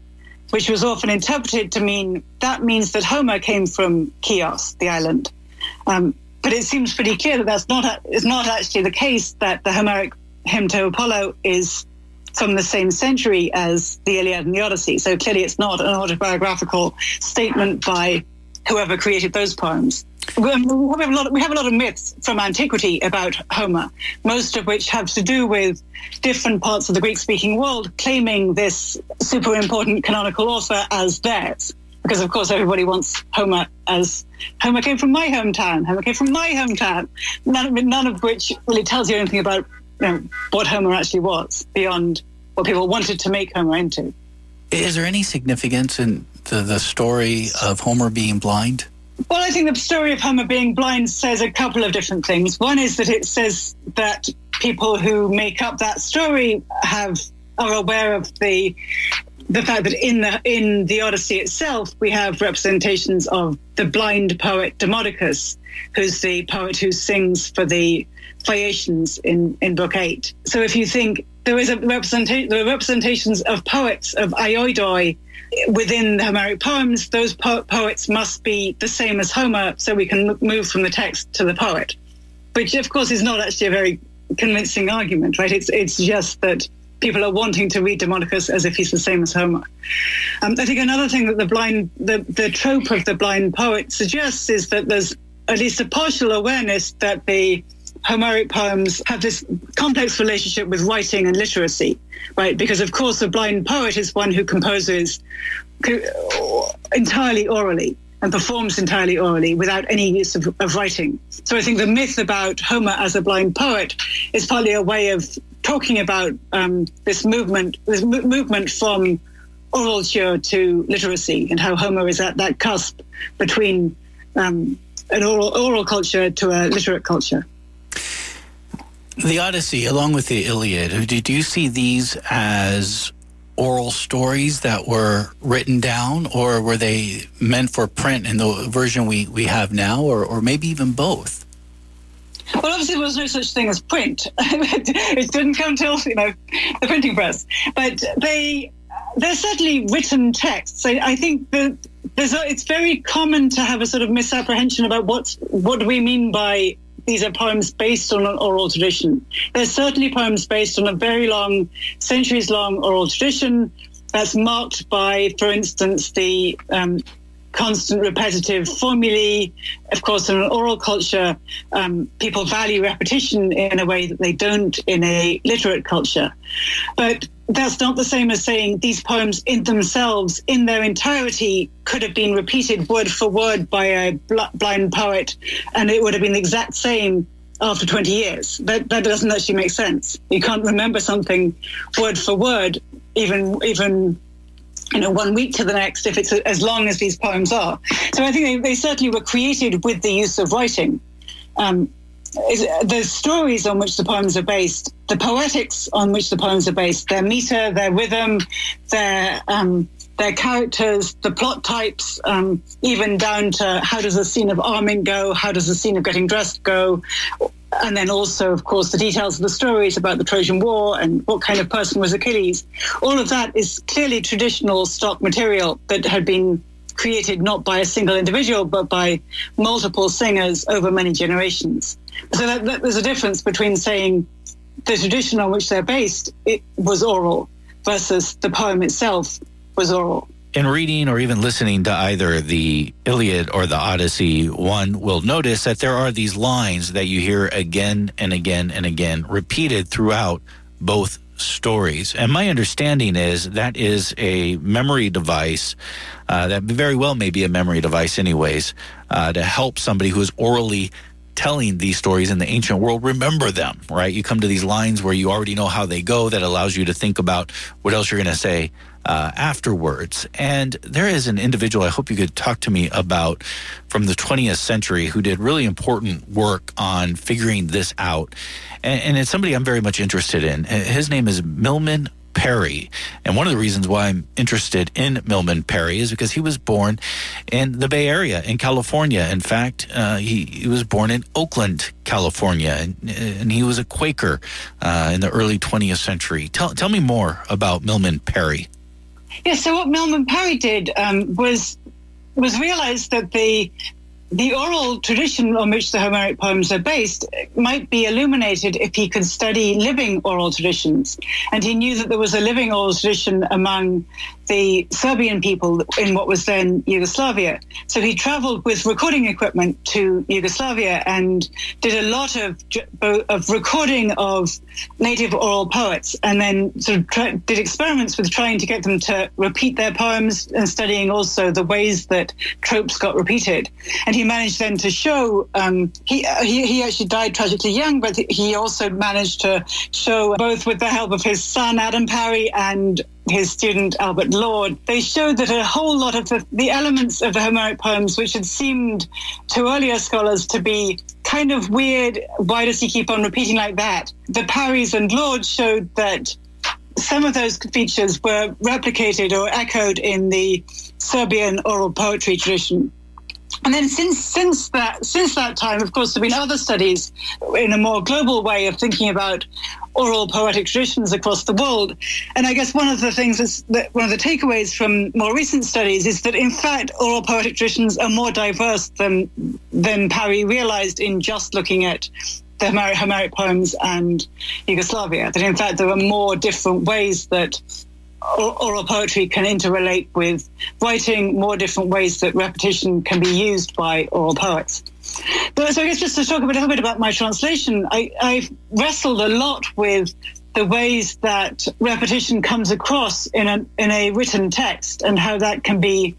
which was often interpreted to mean, that means that Homer came from Chios, the island. But it seems pretty clear that that's not actually the case, that the Homeric hymn to Apollo is from the same century as the Iliad and the Odyssey. So clearly it's not an autobiographical statement by whoever created those poems. We have a lot of myths from antiquity about Homer, most of which have to do with different parts of the Greek-speaking world claiming this super important canonical author as theirs. Because, of course, everybody wants Homer as, Homer came from my hometown, Homer came from my hometown, none of which really tells you anything about what Homer actually was, beyond what people wanted to make Homer into. Is there any significance in the story of Homer being blind? Well, I think the story of Homer being blind says a couple of different things. One is that it says that people who make up that story are aware of the fact that in the Odyssey itself, we have representations of the blind poet Demodocus, who's the poet who sings for the Phaeacians in Book 8. So if you think there are representations of poets, of Aiodoi, within the Homeric poems, those poets must be the same as Homer, so we can move from the text to the poet, which, of course, is not actually a very convincing argument, right? It's just that people are wanting to read Demodocus as if he's the same as Homer. I think another thing that the trope of the blind poet suggests is that there's at least a partial awareness that the Homeric poems have this complex relationship with writing and literacy, right? Because, of course, a blind poet is one who composes entirely orally and performs entirely orally without any use of writing. So I think the myth about Homer as a blind poet is partly a way of talking about this movement from oralture to literacy, and how Homer is at that cusp between an oral culture to a literate culture. The Odyssey, along with the Iliad, do you see these as oral stories that were written down, or were they meant for print in the version we have now, or maybe even both? Well, obviously there was no such thing as print. It didn't come till the printing press. But they're certainly written texts. I think that it's very common to have a sort of misapprehension about what do we mean by these are poems based on an oral tradition. There's certainly poems based on a very long, centuries-long oral tradition that's marked by, for instance, the constant repetitive formulae. Of course, in an oral culture, people value repetition in a way that they don't in a literate culture. But that's not the same as saying these poems in themselves, in their entirety, could have been repeated word for word by a blind poet, and it would have been the exact same after 20 years. That doesn't actually make sense. You can't remember something word for word, even 1 week to the next, if it's as long as these poems are. So I think they certainly were created with the use of writing. The stories on which the poems are based, the poetics on which the poems are based, their meter, their rhythm, their characters, the plot types, even down to how does a scene of arming go, how does a scene of getting dressed go, and then also, of course, the details of the stories about the Trojan War and what kind of person was Achilles. All of that is clearly traditional stock material that had been created not by a single individual, but by multiple singers over many generations. So that there's a difference between saying the tradition on which they're based, it was oral, versus the poem itself was oral. In reading or even listening to either the Iliad or the Odyssey, one will notice that there are these lines that you hear again and again and again, repeated throughout both stories. And my understanding is that is a memory device, that very well may be a memory device anyways, to help somebody who is orally telling these stories in the ancient world remember them, right? You come to these lines where you already know how they go, that allows you to think about what else you're going to say afterwards. And there is an individual I hope you could talk to me about from the 20th century who did really important work on figuring this out. And it's somebody I'm very much interested in. His name is Milman Parry. And one of the reasons why I'm interested in Milman Parry is because he was born in the Bay Area in California. In fact, he was born in Oakland, California, and he was a Quaker in the early 20th century. Tell me more about Milman Parry. Yeah, so what Milman Parry did was realize that the oral tradition on which the Homeric poems are based might be illuminated if he could study living oral traditions. And he knew that there was a living oral tradition among the Serbian people in what was then Yugoslavia. So he traveled with recording equipment to Yugoslavia and did a lot of recording of native oral poets, and then sort of did experiments with trying to get them to repeat their poems and studying also the ways that tropes got repeated. And he managed then to show, he actually died tragically young, but he also managed to show, both with the help of his son Adam Parry and his student Albert Lord, they showed that a whole lot of the elements of the Homeric poems, which had seemed to earlier scholars to be kind of weird, why does he keep on repeating like that? The Parrys and Lords showed that some of those features were replicated or echoed in the Serbian oral poetry tradition. And then since that time, of course, there have been other studies in a more global way of thinking about oral poetic traditions across the world. And I guess one of the takeaways from more recent studies is that, in fact, oral poetic traditions are more diverse than Parry realized in just looking at the Homeric poems and Yugoslavia. That, in fact, there are more different ways that oral poetry can interrelate with writing, more different ways that repetition can be used by oral poets. But so I guess just to talk a little bit about my translation, I've wrestled a lot with the ways that repetition comes across in a written text, and how that can be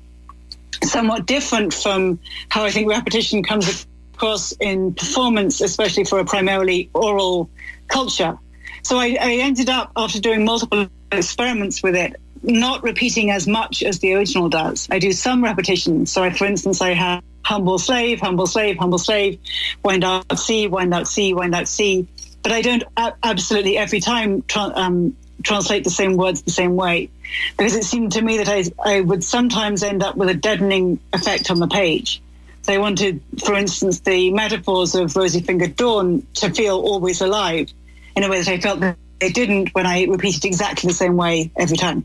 somewhat different from how I think repetition comes across in performance, especially for a primarily oral culture. So I ended up, after doing multiple experiments with it, not repeating as much as the original does. I do some repetition. So for instance, I have humble slave, humble slave, humble slave, wind out C, wind out C, wind out C. But I don't absolutely every time translate the same words the same way, because it seemed to me that I would sometimes end up with a deadening effect on the page. So I wanted, for instance, the metaphors of rosy-fingered dawn to feel always alive, in a way that I felt that they didn't when I repeated exactly the same way every time.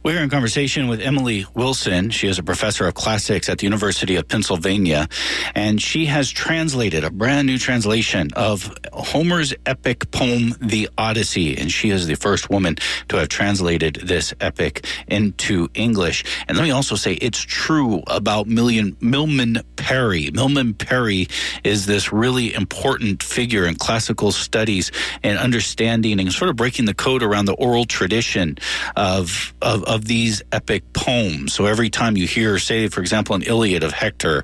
We're in conversation with Emily Wilson. She is a professor of classics at the University of Pennsylvania, and she has translated a brand new translation of Homer's epic poem, The Odyssey, and she is the first woman to have translated this epic into English. And let me also say it's true about Milman Parry. Milman Parry is this really important figure in classical studies and understanding and sort of breaking the code around the oral tradition of these epic poems. So every time you hear, say, for example, an Iliad of Hector,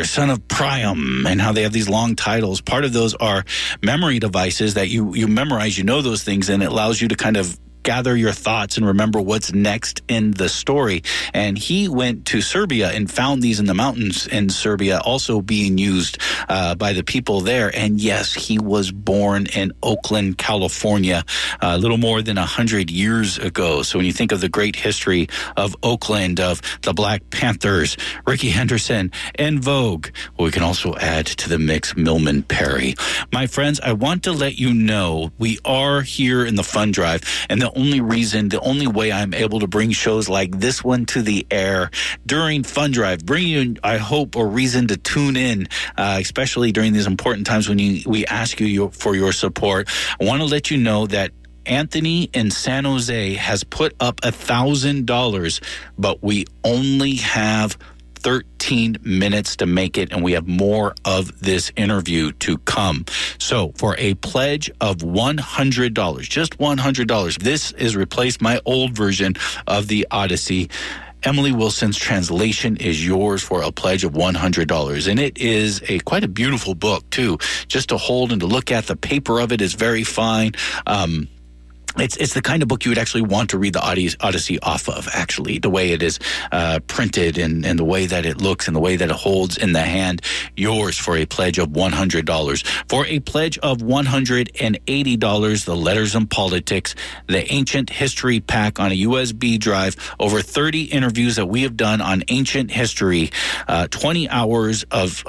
son of Priam, and how they have these long titles, part of those are memory devices that you memorize, you know those things, and it allows you to kind of gather your thoughts and remember what's next in the story. And he went to Serbia and found these in the mountains in Serbia, also being used by the people there. And yes, he was born in Oakland, California, a little more than 100 years ago. So when you think of the great history of Oakland, of the Black Panthers, Ricky Henderson, En Vogue, well, we can also add to the mix Milman Parry. My friends, I want to let you know we are here in the Fund Drive, and the only way I'm able to bring shows like this one to the air during Fund Drive, bring you, I hope, a reason to tune in, especially during these important times when we ask you for your support. I want to let you know that Anthony in San Jose has put up $1,000, but we only have 13 minutes to make it, and we have more of this interview to come. So for a pledge of $100, just $100, this is replaced my old version of the Odyssey. Emily Wilson's translation is yours for a pledge of $100. And it is quite a beautiful book, too, just to hold and to look at. The paper of it is very fine. It's the kind of book you would actually want to read the Odyssey off of, actually, the way it is printed and the way that it looks and the way that it holds in the hand. Yours for a pledge of $100. For a pledge of $180, the Letters and Politics, the Ancient History Pack on a USB drive, over 30 interviews that we have done on ancient history, 20 hours of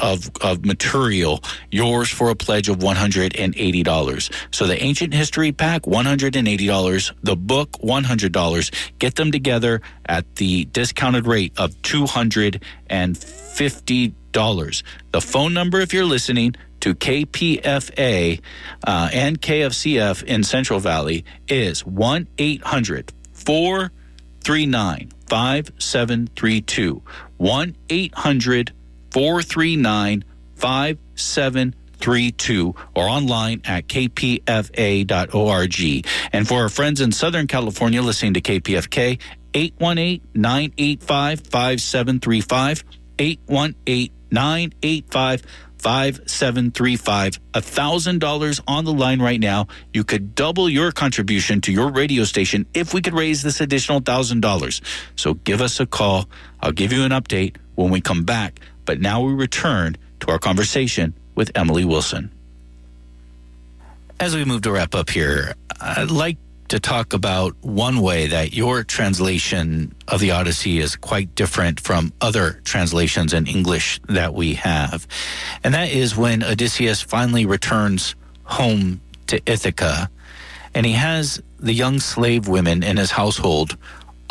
material, yours for a pledge of $180. So the Ancient History Pack, $180. The book, $100. Get them together at the discounted rate of $250. The phone number, if you're listening to KPFA and KFCF in Central Valley, is 1-800-439-5732. 1-800-439-5732. Or online at kpfa.org. And for our friends in Southern California listening to KPFK, 818-985-5735, 818-985-5735. $1,000 on the line right now. You could double your contribution to your radio station if we could raise this additional $1,000. So give us a call. I'll give you an update when we come back. But now we return to our conversation with Emily Wilson. As we move to wrap up here, I'd like to talk about one way that your translation of the Odyssey is quite different from other translations in English that we have. And that is when Odysseus finally returns home to Ithaca, and he has the young slave women in his household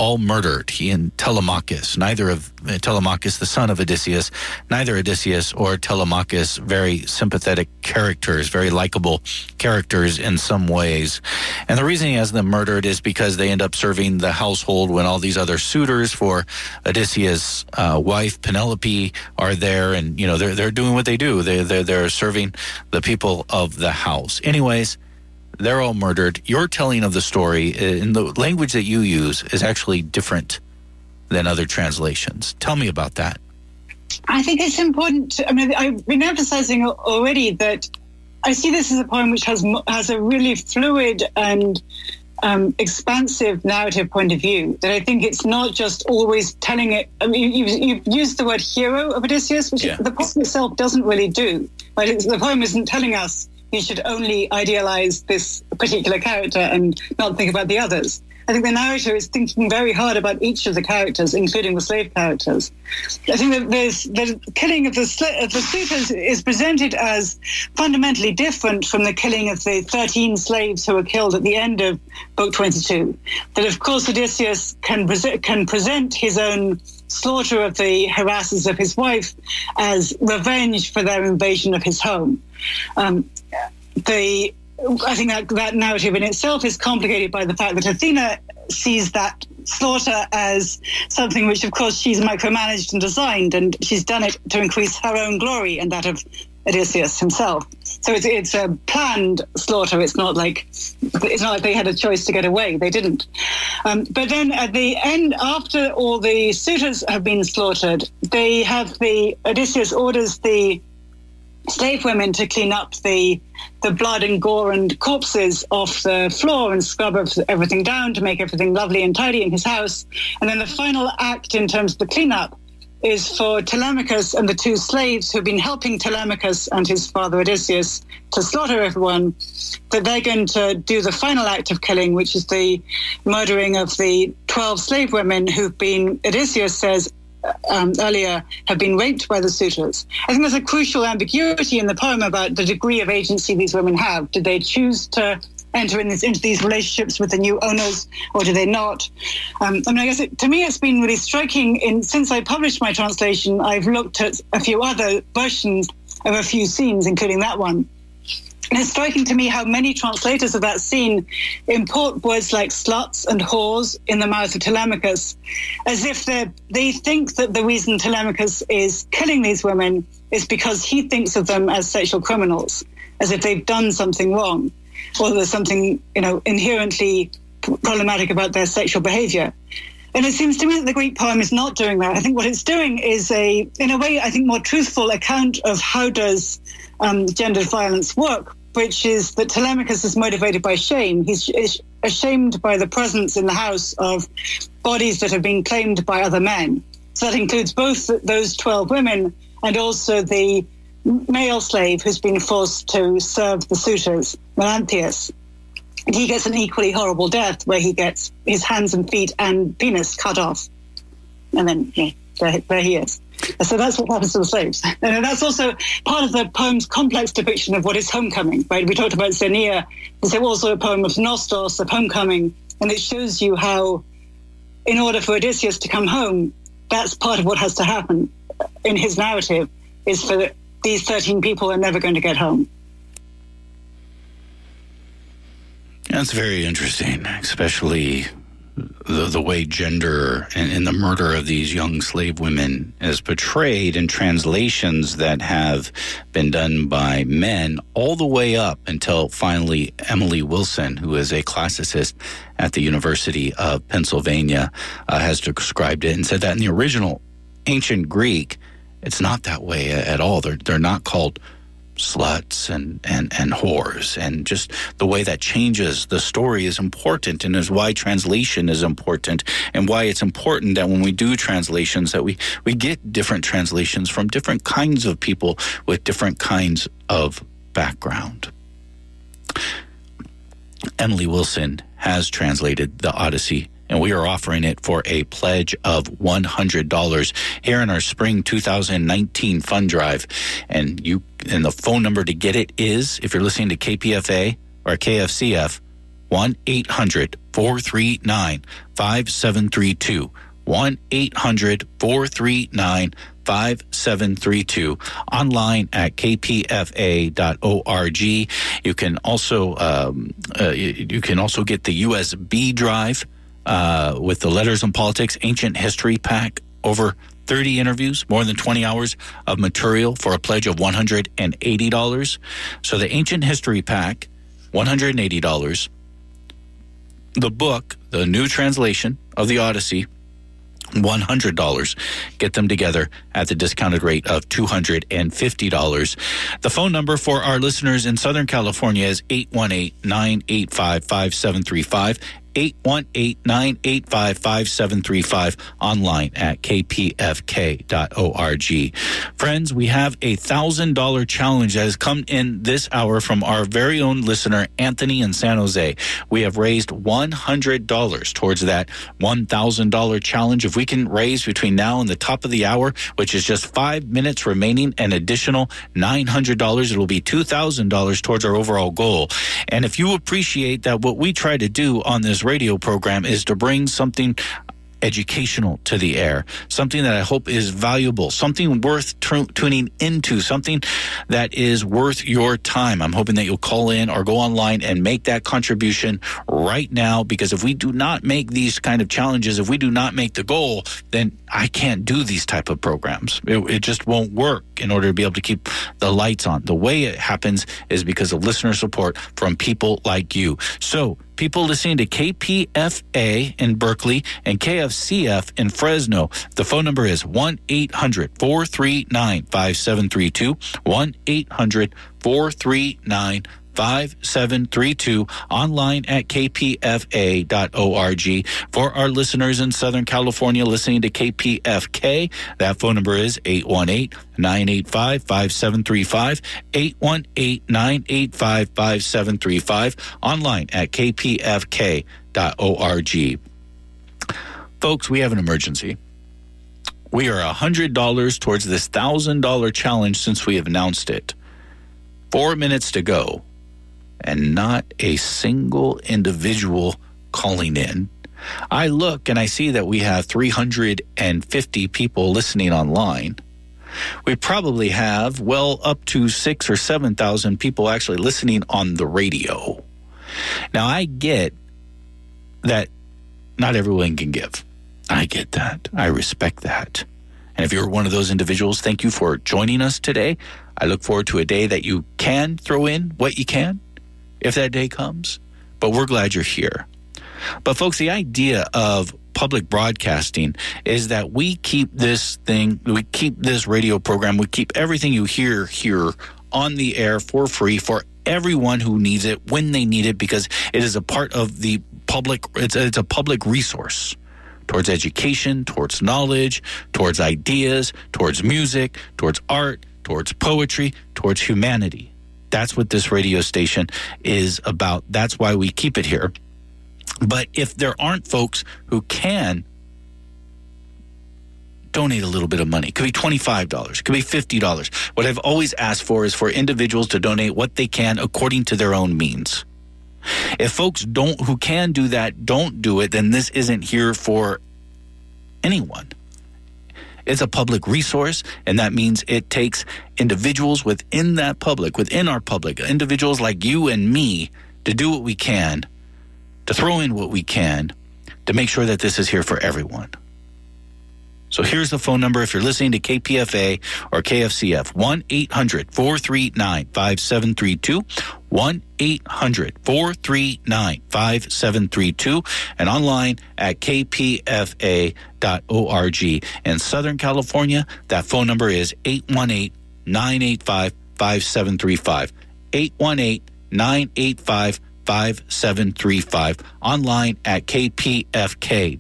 all murdered. He and Telemachus, neither of Telemachus, the son of Odysseus, neither Odysseus or Telemachus, very sympathetic characters, very likable characters in some ways. And the reason he has them murdered is because they end up serving the household when all these other suitors for Odysseus' wife, Penelope, are there, and they're doing what they do. They're serving the people of the house. Anyways, they're all murdered. Your telling of the story in the language that you use is actually different than other translations. Tell me about that. I think it's important I've been emphasizing already that I see this as a poem which has a really fluid and expansive narrative point of view, that I think it's not just always telling it. I mean, you've used the word hero of Odysseus, which the poem itself doesn't really do. Right? The poem isn't telling us you should only idealize this particular character and not think about the others. I think the narrator is thinking very hard about each of the characters, including the slave characters. I think that the killing of the suitors is presented as fundamentally different from the killing of the 13 slaves who were killed at the end of Book 22. That, of course, Odysseus can present his own slaughter of the harassers of his wife as revenge for their invasion of his home. I think that narrative in itself is complicated by the fact that Athena sees that slaughter as something which, of course, she's micromanaged and designed, and she's done it to increase her own glory and that of Odysseus himself. So it's a planned slaughter. It's not like they had a choice to get away. They didn't. But then at the end, after all the suitors have been slaughtered, Odysseus orders the slave women to clean up the blood and gore and corpses off the floor and scrub everything down to make everything lovely and tidy in his house. And then the final act in terms of the cleanup is for Telemachus and the two slaves who've been helping Telemachus and his father Odysseus to slaughter everyone, that they're going to do the final act of killing, which is the murdering of the 12 slave women who've been, Odysseus says, earlier, have been raped by the suitors. I think there's a crucial ambiguity in the poem about the degree of agency these women have. Did they choose to enter into these relationships with the new owners, or do they not? I guess to me it's been really striking. Since I published my translation, I've looked at a few other versions of a few scenes, including that one. And it's striking to me how many translators of that scene import words like sluts and whores in the mouth of Telemachus, as if they think that the reason Telemachus is killing these women is because he thinks of them as sexual criminals, as if they've done something wrong, or there's something, inherently problematic about their sexual behavior. And it seems to me that the Greek poem is not doing that. I think what it's doing is in a way, I think, more truthful account of how does gendered violence work, which is that Telemachus is motivated by shame. He's ashamed by the presence in the house of bodies that have been claimed by other men. So that includes both those 12 women and also the male slave who's been forced to serve the suitors, Melanthius. And he gets an equally horrible death where he gets his hands and feet and penis cut off. And then there he is. So that's what happens to the slaves. And that's also part of the poem's complex depiction of what is homecoming, right? We talked about Xenia. There's also a poem of Nostos, of homecoming, and it shows you how, in order for Odysseus to come home, that's part of what has to happen in his narrative, is for these 13 people are never going to get home. That's very interesting, especially the way gender and the murder of these young slave women is portrayed in translations that have been done by men all the way up until finally Emily Wilson, who is a classicist at the University of Pennsylvania, has described it and said that in the original ancient Greek, it's not that way at all. They're not called sluts and whores, and just the way that changes the story is important, and is why translation is important, and why it's important that when we do translations that we get different translations from different kinds of people with different kinds of background. Emily Wilson has translated the Odyssey, and we are offering it for a pledge of $100 here in our spring 2019 fund drive. And the phone number to get it is, if you're listening to KPFA or KFCF, 1-800-439-5732. 1-800-439-5732. Online at kpfa.org. You can also get the USB drive with the Letters and Politics Ancient History Pack. Over 30 interviews, more than 20 hours of material for a pledge of $180. So the Ancient History Pack, $180. The book, the new translation of the Odyssey, $100. Get them together at the discounted rate of $250. The phone number for our listeners in Southern California is 818-985-5735. 818-985-5735, online at kpfk.org. Friends, we have a $1,000 challenge that has come in this hour from our very own listener, Anthony in San Jose. We have raised $100 towards that $1,000 challenge. If we can raise between now and the top of the hour, which is just 5 minutes remaining, an additional $900, it will be $2,000 towards our overall goal. And if you appreciate that what we try to do on this radio program is to bring something educational to the air, something that I hope is valuable, something worth tuning into, something that is worth your time. I'm hoping that you'll call in or go online and make that contribution right now, because if we do not make these kind of challenges, if we do not make the goal, then I can't do these type of programs. It just won't work in order to be able to keep the lights on. The way it happens is because of listener support from people like you. So people listening to KPFA in Berkeley and KFCF in Fresno, the phone number is 1-800-439-5732, 1-800-439-5732, online at kpfa.org. For our listeners in Southern California listening to KPFK, that phone number is 818-985-5735, 818-985-5735, online at kpfk.org. Folks, we have an emergency. We are $100 towards this $1,000 challenge since we have announced it. 4 minutes to go, and not a single individual calling in. I look and I see that we have 350 people listening online. We probably have well up to 6,000 or 7,000 people actually listening on the radio. Now, I get that not everyone can give. I get that. I respect that. And if you're one of those individuals, thank you for joining us today. I look forward to a day that you can throw in what you can, if that day comes. But we're glad you're here. But folks, the idea of public broadcasting is that we keep this thing, we keep this radio program, we keep everything you hear here on the air for free for everyone who needs it when they need it, because it is a part of the public, it's a public resource towards education, towards knowledge, towards ideas, towards music, towards art, towards poetry, towards humanity. That's what this radio station is about. That's why we keep it here. But if there aren't folks who can donate a little bit of money, it could be $25, it could be $50. What I've always asked for is for individuals to donate what they can according to their own means. If folks who can do that don't do it, then this isn't here for anyone. It's a public resource, and that means it takes individuals within that public, within our public, individuals like you and me, to do what we can, to throw in what we can, to make sure that this is here for everyone. So here's the phone number if you're listening to KPFA or KFCF, 1-800-439-5732, 1-800-439-5732, and online at kpfa.org. In Southern California, that phone number is 818-985-5735, 818-985-5735, online at kpfk.org.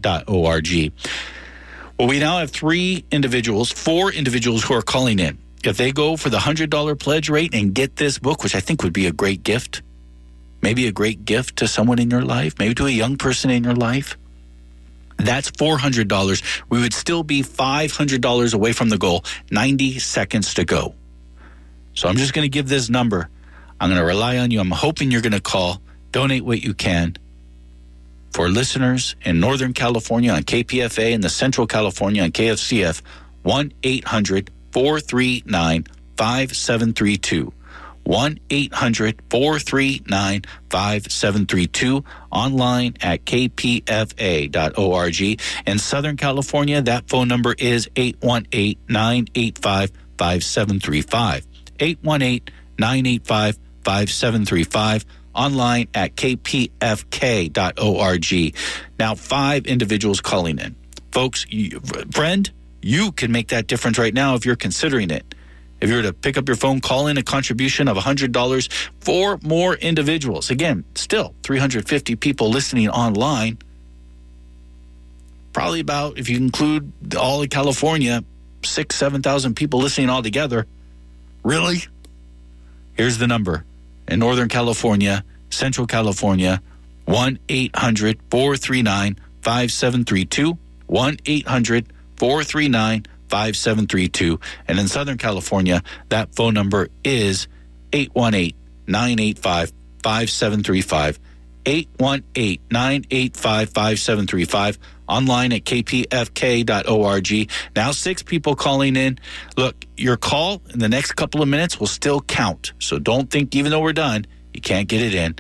Well, we now have four individuals who are calling in. If they go for the $100 pledge rate and get this book, which I think would be a great gift, maybe a great gift to someone in your life, maybe to a young person in your life, that's $400. We would still be $500 away from the goal, 90 seconds to go. So I'm just going to give this number. I'm going to rely on you. I'm hoping you're going to call, donate what you can. For listeners in Northern California on KPFA and the Central California on KFCF, 1-800-439-5732. 1-800-439-5732. Online at kpfa.org. In Southern California, that phone number is 818-985-5735. 818-985-5735. Online at kpfk.org. Now, 5 individuals calling in. Folks, friend, you can make that difference right now if you're considering it. If you were to pick up your phone, call in a contribution of $100 for more individuals. Again, still 350 people listening online. Probably about, if you include all of California, 6,000, 7,000 people listening all together. Really? Here's the number. In Northern California, Central California, 1-800-439-5732. 1-800-439-5732. And in Southern California, that phone number is 818-985-5735. 818-985-5735. Online at kpfk.org. Now 6 people calling in. Look, your call in the next couple of minutes will still count. So don't think, even though we're done, you can't get it in.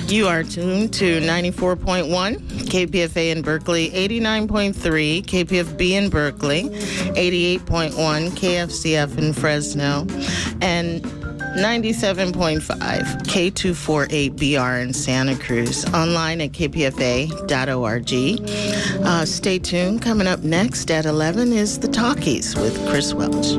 You are tuned to 94.1 KPFA in Berkeley, 89.3 KPFB in Berkeley, 88.1 KFCF in Fresno, and 97.5 K248BR in Santa Cruz. Online at kpfa.org. Stay tuned. Coming up next at 11 is The Talkies with Chris Welch.